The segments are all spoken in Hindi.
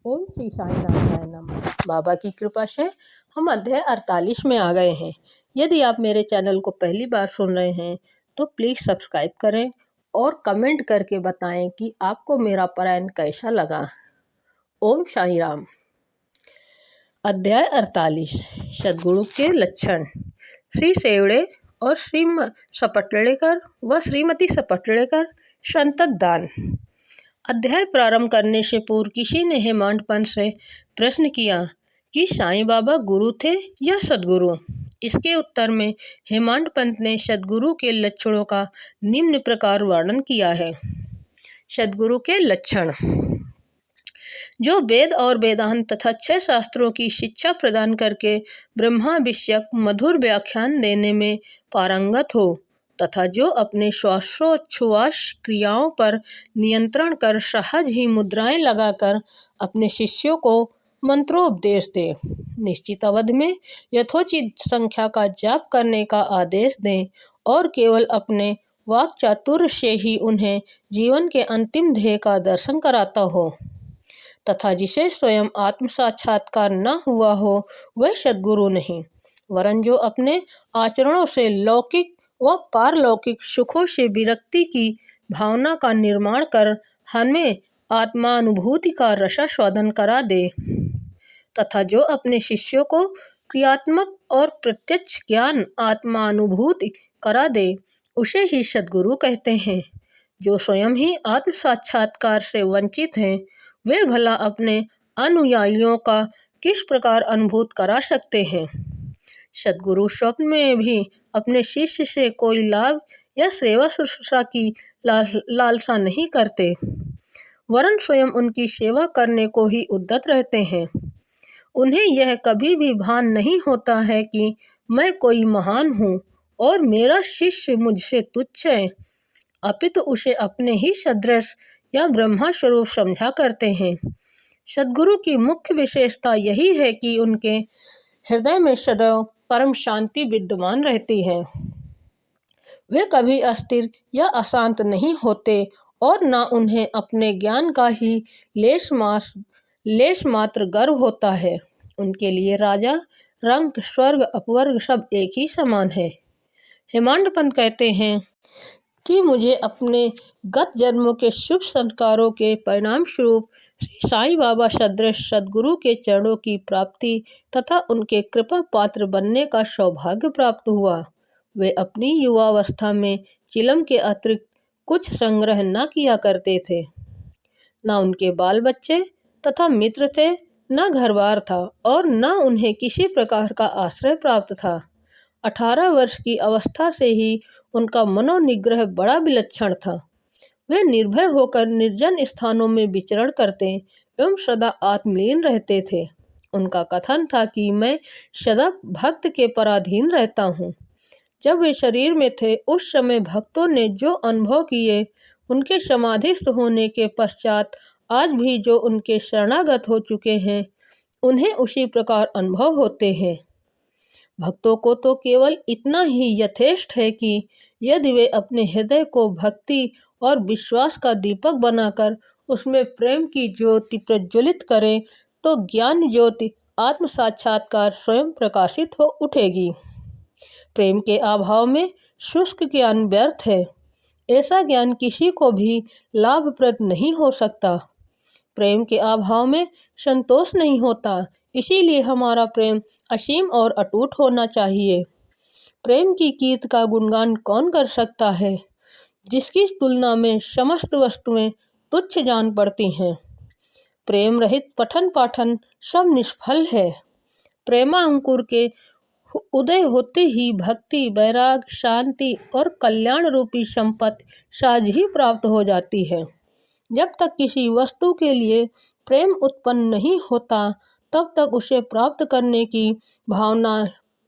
ओम श्री साई नारायण नमः। बाबा की कृपा से हम अध्याय 48 में आ गए हैं। यदि आप मेरे चैनल को पहली बार सुन रहे हैं तो प्लीज़ सब्सक्राइब करें और कमेंट करके बताएं कि आपको मेरा पारायण कैसा लगा। ओम साई राम। अध्याय 48 सद्गुरु के लक्षण। श्री सेवड़े और श्री सपटलेकर व श्रीमती सपटलेकर संतत दान। अध्याय प्रारंभ करने से पूर्व किसी ने हेमांड पंत से प्रश्न किया कि साईं बाबा गुरु थे या सद्गुरु। इसके उत्तर में हेमांड पंत ने सद्गुरु के लक्षणों का निम्न प्रकार वर्णन किया है। सद्गुरु के लक्षण। जो वेद और वेदांत तथा 6 शास्त्रों की शिक्षा प्रदान करके ब्रह्मा विषयक मधुर व्याख्यान देने में पारंगत हो तथा जो अपने श्वासोच्छ्वास क्रियाओं पर नियंत्रण कर सहज ही मुद्राएं लगाकर अपने शिष्यों को मंत्रोपदेश दे, निश्चित अवधि में यथोचित संख्या का जाप करने का आदेश दें और केवल अपने वाक् चातुर्य से ही उन्हें जीवन के अंतिम ध्येय का दर्शन कराता हो तथा जिसे स्वयं आत्म साक्षात्कार न हुआ हो वह सद्गुरु नहीं, वरन जो अपने आचरणों से लौकिक व पारलौकिक सुखों से विरक्ति की भावना का निर्माण कर हमें आत्मानुभूति का रसास्वादन करा दे तथा जो अपने शिष्यों को क्रियात्मक और प्रत्यक्ष ज्ञान आत्मानुभूति करा दे उसे ही सद्गुरु कहते हैं। जो स्वयं ही आत्म साक्षात्कार से वंचित हैं वे भला अपने अनुयायियों का किस प्रकार अनुभूत करा सकते हैं। सद्गुरु स्वप्न में भी अपने शिष्य से कोई लाभ या सेवा शुश्रूषा की लालसा नहीं करते, वरन स्वयं उनकी सेवा करने को ही उद्यत रहते हैं। उन्हें यह कभी भी भान नहीं होता है कि मैं कोई महान हूँ और मेरा शिष्य मुझसे तुच्छ है, अपितु उसे अपने ही सदृश या ब्रह्मा स्वरूप समझा करते हैं। सद्गुरु की मुख्य विशेषता यही है कि उनके हृदय में सदैव परम शांति विद्यमान रहती है। वे कभी अस्थिर या अशांत नहीं होते और न उन्हें अपने ज्ञान का ही लेश मात्र गर्व होता है। उनके लिए राजा, रंक, स्वर्ग, अपवर्ग सब एक ही समान है। हेमांड पंत कहते हैं कि मुझे अपने गत जन्मों के शुभ संस्कारों के परिणाम स्वरूप श्री साईं बाबा सदृश सद्गुरु के चरणों की प्राप्ति तथा उनके कृपा पात्र बनने का सौभाग्य प्राप्त हुआ। वे अपनी युवावस्था में चिलम के अतिरिक्त कुछ संग्रह न किया करते थे। न उनके बाल बच्चे तथा मित्र थे, न घर-बार था और न उन्हें किसी प्रकार का आश्रय प्राप्त था। 18 वर्ष की अवस्था से ही उनका मनोनिग्रह बड़ा विलक्षण था। वे निर्भय होकर निर्जन स्थानों में विचरण करते एवं सदा आत्मलीन रहते थे। उनका कथन था कि मैं सदा भक्त के पराधीन रहता हूँ। जब वे शरीर में थे उस समय भक्तों ने जो अनुभव किए उनके समाधिस्थ होने के पश्चात आज भी जो उनके शरणागत हो चुके हैं उन्हें उसी प्रकार अनुभव होते हैं। भक्तों को तो केवल इतना ही यथेष्ट है कि यदि वे अपने हृदय को भक्ति और विश्वास का दीपक बनाकर उसमें प्रेम की ज्योति प्रज्वलित करें तो ज्ञान ज्योति आत्म साक्षात्कार स्वयं प्रकाशित हो उठेगी। प्रेम के अभाव में शुष्क ज्ञान व्यर्थ है। ऐसा ज्ञान किसी को भी लाभप्रद नहीं हो सकता। प्रेम के अभाव में संतोष नहीं होता, इसीलिए हमारा प्रेम असीम और अटूट होना चाहिए। प्रेम की कीर्ति का गुणगान कौन कर सकता है, जिसकी तुलना में समस्त वस्तुएं तुच्छ जान पड़ती हैं। प्रेम रहित पठन पाठन सब निष्फल है। प्रेमांकुर के उदय होते ही भक्ति, वैराग, शांति और कल्याण रूपी संपत्ति सहज ही प्राप्त हो जाती है। जब तक किसी वस्तु के लिए प्रेम उत्पन्न नहीं होता तब तक उसे प्राप्त करने की भावना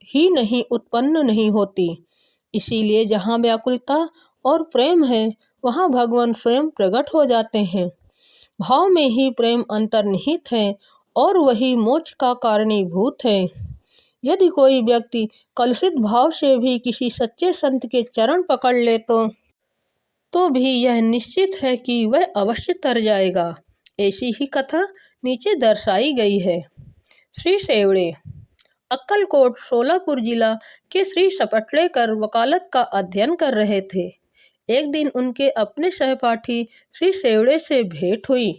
ही नहीं उत्पन्न नहीं होती। इसीलिए जहाँ व्याकुलता और प्रेम है वहाँ भगवान स्वयं प्रकट हो जाते हैं। भाव में ही प्रेम अंतर्निहित है और वही मोक्ष का कारणीभूत है। यदि कोई व्यक्ति कलुषित भाव से भी किसी सच्चे संत के चरण पकड़ ले तो भी यह निश्चित है कि वह अवश्य तर जाएगा। ऐसी ही कथा नीचे दर्शाई गई है। श्री सेवड़े अक्कलकोट सोलापुर जिला के श्री सपटलेकर वकालत का अध्ययन कर रहे थे। एक दिन उनके अपने सहपाठी श्री सेवड़े से भेंट हुई।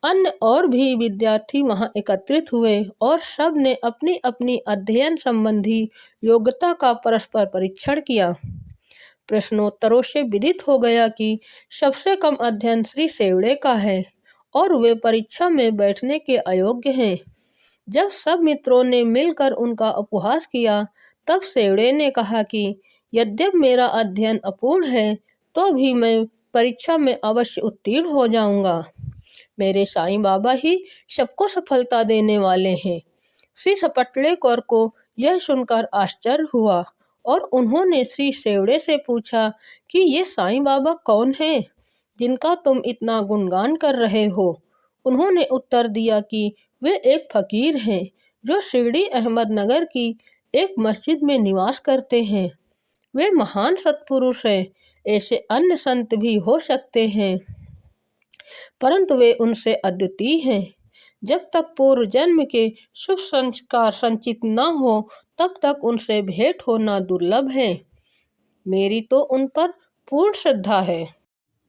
अन्य और भी विद्यार्थी वहां एकत्रित हुए और सब ने अपनी अपनी अध्ययन संबंधी योग्यता का परस्पर परीक्षण किया। प्रश्नोत्तरों से विदित हो गया कि सबसे कम अध्ययन श्री सेवड़े का है और वे परीक्षा में बैठने के अयोग्य हैं। जब सब मित्रों ने मिलकर उनका उपहास किया, तब सेवड़े ने कहा कि यद्यपि मेरा अध्ययन अपूर्ण है तो भी मैं परीक्षा में अवश्य उत्तीर्ण हो जाऊंगा। मेरे साईं बाबा ही सबको सफलता देने वाले हैं। श्री सपटलेकर को यह सुनकर आश्चर्य हुआ और उन्होंने श्री सेवड़े से पूछा कि ये साईं बाबा कौन हैं जिनका तुम इतना गुणगान कर रहे हो। उन्होंने उत्तर दिया कि वे एक फकीर हैं जो शिरडी अहमदनगर की एक मस्जिद में निवास करते हैं। वे महान सत्पुरुष हैं। ऐसे अन्य संत भी हो सकते हैं परंतु वे उनसे अद्वितीय हैं। जब तक पूर्व जन्म के शुभ संस्कार संचित न हो तब तक उनसे भेंट होना दुर्लभ है। मेरी तो उन पर पूर्ण श्रद्धा है।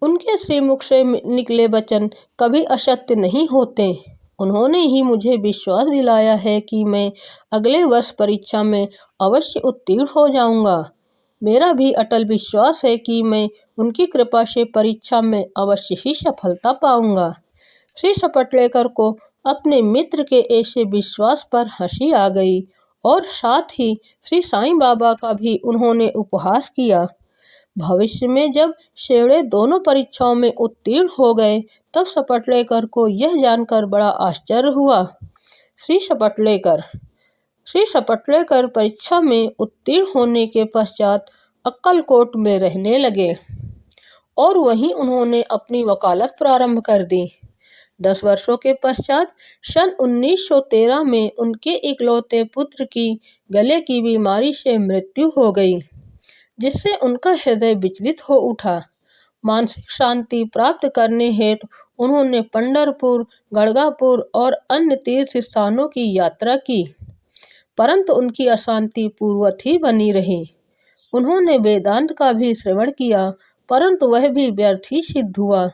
उनके श्रीमुख से निकले वचन कभी असत्य नहीं होते। उन्होंने ही मुझे विश्वास दिलाया है कि मैं अगले वर्ष परीक्षा में अवश्य उत्तीर्ण हो जाऊंगा। मेरा भी अटल विश्वास है कि मैं उनकी कृपा से परीक्षा में अवश्य ही सफलता पाऊंगा। श्री सपटलेकर को अपने मित्र के ऐसे विश्वास पर हंसी आ गई और साथ ही श्री साईं बाबा का भी उन्होंने उपहास किया। भविष्य में जब सेवड़े दोनों परीक्षाओं में उत्तीर्ण हो गए तब सपटलेकर को यह जानकर बड़ा आश्चर्य हुआ। श्री सपटलेकर परीक्षा में उत्तीर्ण होने के पश्चात अक्कलकोट में रहने लगे और वहीं उन्होंने अपनी वकालत प्रारंभ कर दी। 10 वर्षों के पश्चात सन 1913 में उनके इकलौते पुत्र की गले की बीमारी से मृत्यु हो गई, जिससे उनका हृदय विचलित हो उठा। मानसिक शांति प्राप्त करने हेतु उन्होंने पंढरपुर, गड़गापुर और अन्य तीर्थ स्थानों की यात्रा की, परंतु उनकी अशांति पूर्ववत ही बनी रही। उन्होंने वेदांत का भी श्रवण किया, परंतु वह भी व्यर्थ ही सिद्ध हुआ।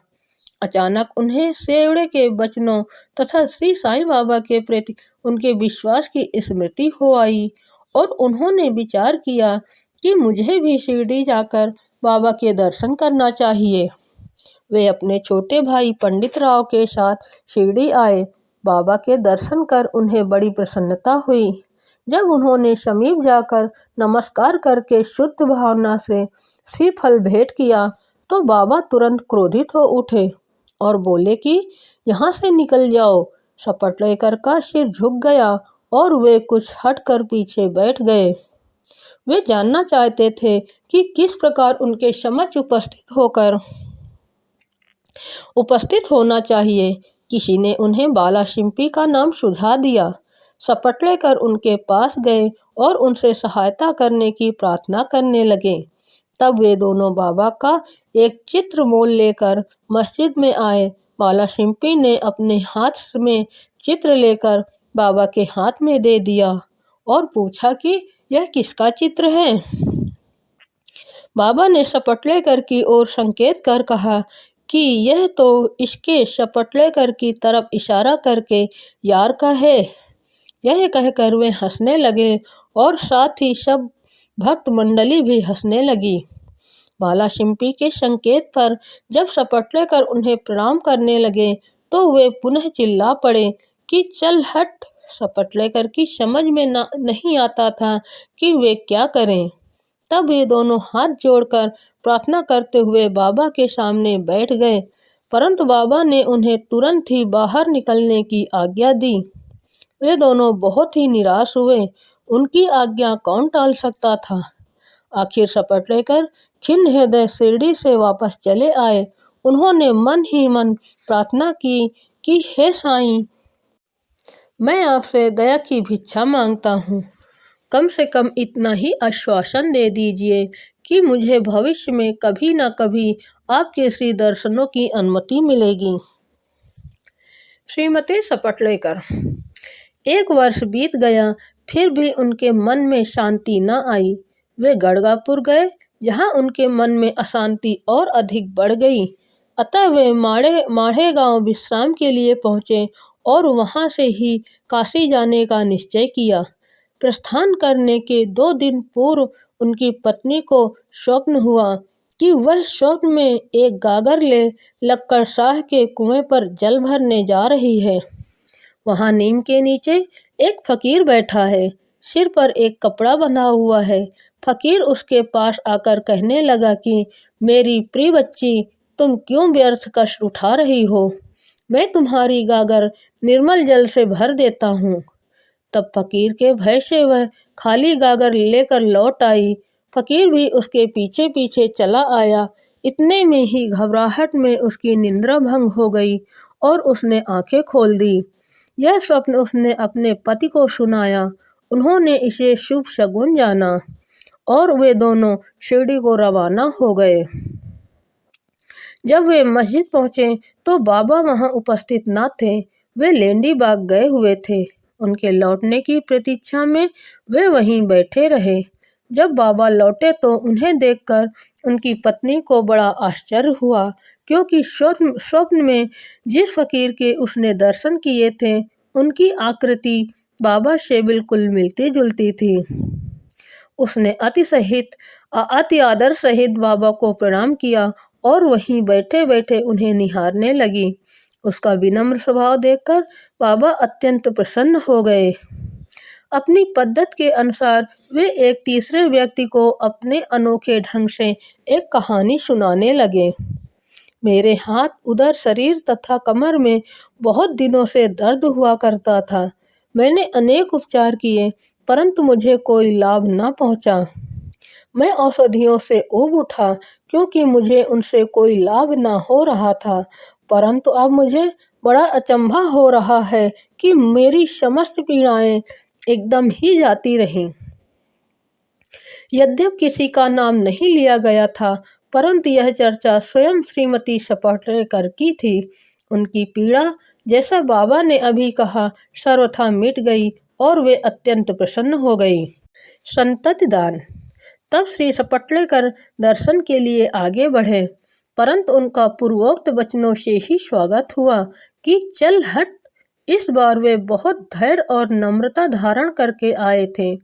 अचानक उन्हें सेवड़े के वचनों तथा श्री साईं बाबा के प्रति उनके विश्वास की स्मृति हो आई और उन्होंने विचार किया कि मुझे भी शिरडी जाकर बाबा के दर्शन करना चाहिए। वे अपने छोटे भाई पंडित राव के साथ शिरडी आए। बाबा के दर्शन कर उन्हें बड़ी प्रसन्नता हुई। जब उन्होंने समीप जाकर नमस्कार करके शुद्ध भावना से श्रीफल भेंट किया तो बाबा तुरंत क्रोधित हो उठे और बोले कि यहाँ से निकल जाओ। सपटलेकर का सिर झुक गया और वे कुछ हटकर पीछे बैठ गए। वे जानना चाहते थे कि किस प्रकार उनके समक्ष उपस्थित होना चाहिए। किसी ने उन्हें बालाशिम्पी का नाम सुझा दिया। सपटलेकर उनके पास गए और उनसे सहायता करने की प्रार्थना करने लगे। तब वे दोनों बाबा का एक चित्र मोल लेकर मस्जिद में आए। बालाशिम्पी ने अपने हाथ में चित्र लेकर बाबा के हाथ में दे दिया और पूछा कि यह किसका चित्र है। बाबा ने सपटलेकर की ओर संकेत कर कहा कि यह तो इसके सपटलेकर की तरफ इशारा करके यार का है। यह कहकर वे हंसने लगे और साथ ही सब भक्त मंडली भी हंसने लगी। बालाशिम्पी के संकेत पर जब सपटलेकर उन्हें प्रणाम करने लगे तो वे पुनः चिल्ला पड़े कि चल हट। सपटलेकर की समझ में नहीं आता था कि वे क्या करें। तब वे दोनों हाथ जोड़कर प्रार्थना करते हुए बाबा के सामने बैठ गए, परंतु बाबा ने उन्हें तुरंत ही बाहर निकलने की आज्ञा दी। वे दोनों बहुत ही निराश हुए। उनकी आज्ञा कौन टाल सकता था। आखिर सपटलेकर खिन्न हृदय शिरडी से वापस चले आए। उन्होंने मन ही मन प्रार्थना की कि हे साईं, मैं आपसे दया की भिक्षा मांगता हूँ। कम से कम इतना ही आश्वासन दे दीजिए कि मुझे भविष्य में कभी न कभी आपके श्री दर्शनों की अनुमति मिलेगी। श्रीमती सपटलेकर। 1 वर्ष बीत गया, फिर भी उनके मन में शांति न आई। वे गड़गापुर गए, जहाँ उनके मन में अशांति और अधिक बढ़ गई। अतः वे माढ़े गांव विश्राम के लिए पहुँचे और वहाँ से ही काशी जाने का निश्चय किया। प्रस्थान करने के 2 दिन पूर्व उनकी पत्नी को स्वप्न हुआ कि वह स्वप्न में एक गागर ले लक्कड़ शाह के कुएं पर जल भरने जा रही है। वहाँ नीम के नीचे एक फकीर बैठा है, सिर पर एक कपड़ा बंधा हुआ है। फकीर उसके पास आकर कहने लगा कि मेरी प्रिय बच्ची, तुम क्यों व्यर्थ कष्ट उठा रही हो? मैं तुम्हारी गागर निर्मल जल से भर देता हूँ। तब फकीर के भय से वह खाली गागर लेकर लौट आई। फकीर भी उसके पीछे पीछे चला आया। इतने में ही घबराहट में उसकी निद्रा भंग हो गई और उसने आंखें खोल दी। यह स्वप्न उसने अपने पति को सुनाया। उन्होंने इसे शुभ शगुन जाना और वे दोनों शिरडी को रवाना हो गए। जब वे मस्जिद पहुंचे तो बाबा वहां उपस्थित न थे। वे लेंडी बाग गए हुए थे। उनके लौटने की प्रतीक्षा में वे वहीं बैठे रहे। जब बाबा लौटे तो उन्हें देखकर उनकी पत्नी को बड़ा आश्चर्य हुआ, क्योंकि स्वप्न में जिस फकीर के उसने दर्शन किए थे, उनकी आकृति बाबा से बिल्कुल मिलती जुलती थी। उसने अति आदर सहित बाबा को प्रणाम किया और वहीं बैठे बैठे उन्हें निहारने लगी। उसका विनम्र स्वभाव देखकर बाबा अत्यंत प्रसन्न हो गए। अपनी पद्धत के अनुसार वे एक तीसरे व्यक्ति को अपने अनोखे ढंग से एक कहानी सुनाने लगे। मेरे हाथ, उदर, शरीर तथा कमर में बहुत दिनों से दर्द हुआ करता था। मैंने अनेक उपचार किए, परंतु मुझे कोई लाभ न पहुंचा। मैं औषधियों से ऊब उठा, क्योंकि मुझे उनसे कोई लाभ न हो रहा था। परंतु अब मुझे बड़ा अचंभा हो रहा है कि मेरी समस्त पीड़ाएं एकदम ही जाती रहीं। यद्यप किसी का नाम नहीं लिया गया था, परंतु यह चर्चा स्वयं श्रीमती सपटलेकर की थी। उनकी पीड़ा, जैसा बाबा ने अभी कहा, सर्वथा मिट गई और वे अत्यंत प्रसन्न हो गई। संतति दान। तब श्री सपटलेकर दर्शन के लिए आगे बढ़े, परंतु उनका पूर्वोक्त वचनों से ही स्वागत हुआ कि चल हट। इस बार वे बहुत धैर्य और नम्रता धारण करके आए थे।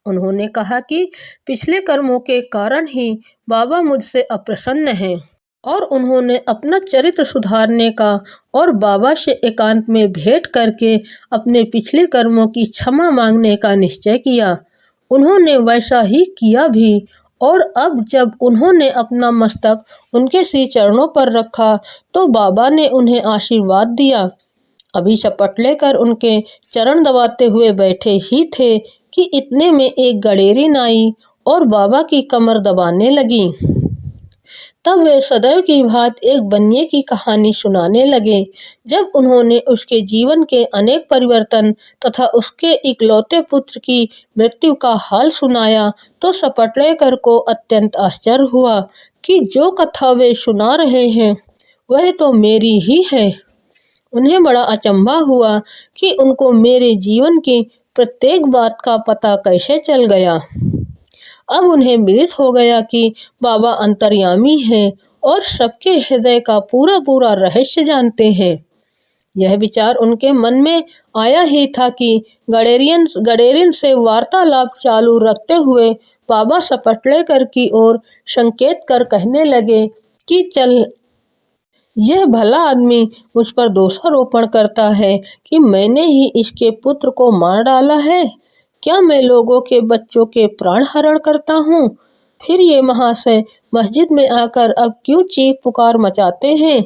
उन्होंने कहा कि पिछले कर्मों के कारण ही बाबा मुझसे अप्रसन्न हैं और उन्होंने अपना चरित्र सुधारने का और बाबा से एकांत में भेंट करके अपने पिछले कर्मों की क्षमा मांगने का निश्चय किया। उन्होंने वैसा ही किया भी, और अब जब उन्होंने अपना मस्तक उनके श्री चरणों पर रखा तो बाबा ने उन्हें आशीर्वाद दिया। अभी सपटलेकर उनके चरण दबाते हुए बैठे ही थे कि इतने में एक गडेरिन आई और बाबा की कमर दबाने लगी। तब वे सदैव की भांति एक बनिए की कहानी सुनाने लगे। जब उन्होंने उसके जीवन के अनेक परिवर्तन तथा उसके इकलौते पुत्र की मृत्यु का हाल सुनाया तो सपटलेकर को अत्यंत आश्चर्य हुआ कि जो कथा वे सुना रहे हैं वह तो मेरी ही है। उन्हें बड़ा अचंभा हुआ कि उनको मेरे जीवन की प्रत्येक बात का पता कैसे चल गया। अब उन्हें विदित हो गया कि बाबा अंतर्यामी हैं और सबके हृदय का पूरा पूरा रहस्य जानते हैं। यह विचार उनके मन में आया ही था कि गडेरिन से वार्तालाप चालू रखते हुए बाबा सपटलेकर की ओर संकेत कर कहने लगे कि चल, यह भला आदमी मुझ पर दोषारोपण करता है कि मैंने ही इसके पुत्र को मार डाला है। क्या मैं लोगों के बच्चों के प्राण हरण करता हूँ? फिर ये महाशय मस्जिद में आकर अब क्यों चीख पुकार मचाते हैं?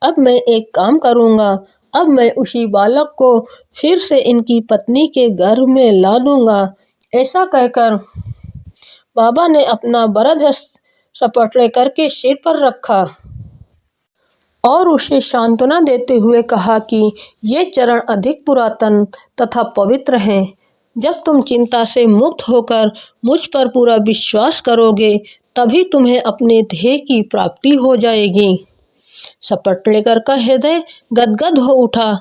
अब मैं एक काम करूँगा, अब मैं उसी बालक को फिर से इनकी पत्नी के गर्भ में ला दूंगा। ऐसा कहकर बाबा ने अपना वरद हस्त सपटलेकर के सिर पर रखा और उसे सांत्वना देते हुए कहा कि ये चरण अधिक पुरातन तथा पवित्र हैं। जब तुम चिंता से मुक्त होकर मुझ पर पूरा विश्वास करोगे, तभी तुम्हें अपने ध्येय की प्राप्ति हो जाएगी। सपटलेकर का हृदय गदगद हो उठा।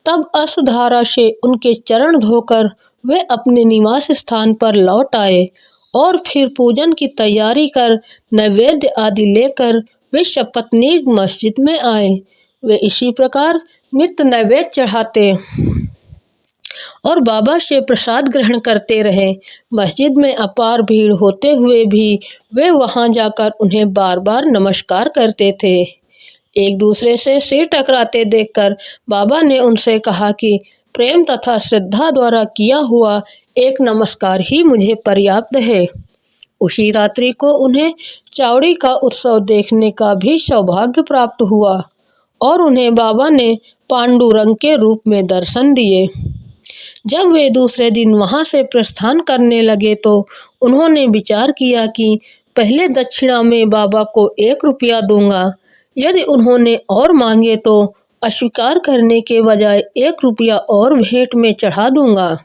तब अश्वधारा से उनके चरण धोकर वे अपने निवास स्थान पर लौट आए और फिर पूजन की तैयारी कर नैवेद्य आदि लेकर वे शपथनीक मस्जिद में आए। वे इसी प्रकार नित्य नैवेद्य चढ़ाते और बाबा से प्रसाद ग्रहण करते रहे। मस्जिद में अपार भीड़ होते हुए भी वे वहां जाकर उन्हें बार बार नमस्कार करते थे। एक दूसरे से सिर टकराते देखकर बाबा ने उनसे कहा कि प्रेम तथा श्रद्धा द्वारा किया हुआ एक नमस्कार ही मुझे पर्याप्त है। उसी रात्रि को उन्हें चावड़ी का उत्सव देखने का भी सौभाग्य प्राप्त हुआ और उन्हें बाबा ने पांडुरंग के रूप में दर्शन दिए। जब वे दूसरे दिन वहां से प्रस्थान करने लगे तो उन्होंने विचार किया कि पहले दक्षिणा में बाबा को 1 रुपया दूंगा। यदि उन्होंने और मांगे तो अस्वीकार करने के बजाय 1 रुपया और भेंट में चढ़ा दूंगा।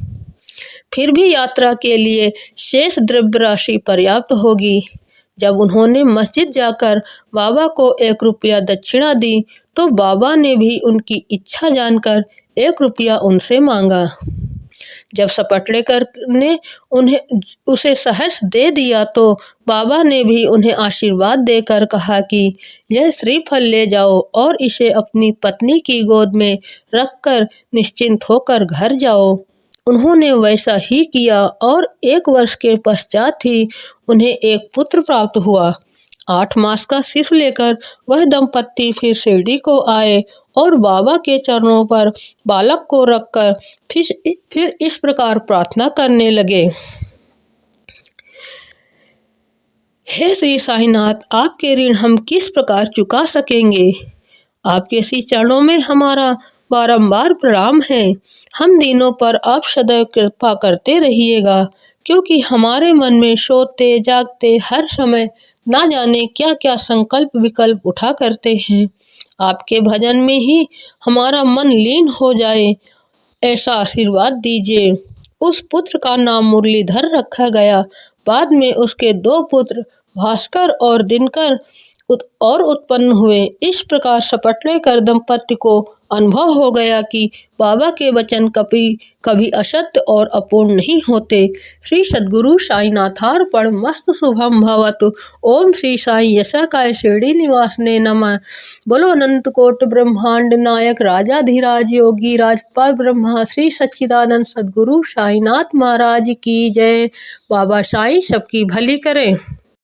फिर भी यात्रा के लिए शेष द्रव्य राशि पर्याप्त होगी। जब उन्होंने मस्जिद जाकर बाबा को 1 रुपया दक्षिणा दी तो बाबा ने भी उनकी इच्छा जानकर 1 रुपया उनसे मांगा। जब सपटलेकर ने उन्हें उसे सहर्ष दे दिया तो बाबा ने भी उन्हें आशीर्वाद देकर कहा कि यह श्रीफल ले जाओ और इसे अपनी पत्नी की गोद में रखकर निश्चिंत होकर घर जाओ। उन्होंने वैसा ही किया और 1 वर्ष के पश्चात ही उन्हें एक पुत्र प्राप्त हुआ। 8 मास का शिशु लेकर वह दंपत्ति फिर शिरडी को आए और बाबा के चरणों पर बालक को रखकर फिर इस प्रकार प्रार्थना करने लगे। हे श्री साईनाथ, आपके ऋण हम किस प्रकार चुका सकेंगे। आपके श्री चरणों में हमारा बारंबार प्रणाम है। हम दीनों पर आप सदैव कृपा करते रहिएगा, क्योंकि हमारे मन में सोते जागते हर समय ना जाने क्या क्या संकल्प विकल्प उठा करते हैं। आपके भजन में ही हमारा मन लीन हो जाए, ऐसा आशीर्वाद दीजिए। उस पुत्र का नाम मुरलीधर रखा गया। बाद में उसके 2 पुत्र भास्कर और दिनकर उत्पन्न हुए। इस प्रकार सपटलेकर दंपत्ति को अनुभव हो गया कि बाबा के वचन कभी असत्य और अपूर्ण नहीं होते। श्री सद्गुरु साईनाथार्पणमस्तु। शुभम भवतु। ओम श्री साई यशाकाय शिरडी निवासने नमः। बोलो अनंत कोटि ब्रह्मांड नायक राजाधिराज योगी राजपाल ब्रह्मा श्री सच्चिदानंद सद्गुरु साईनाथ महाराज की जय। बाबा साईं सबकी भली करें।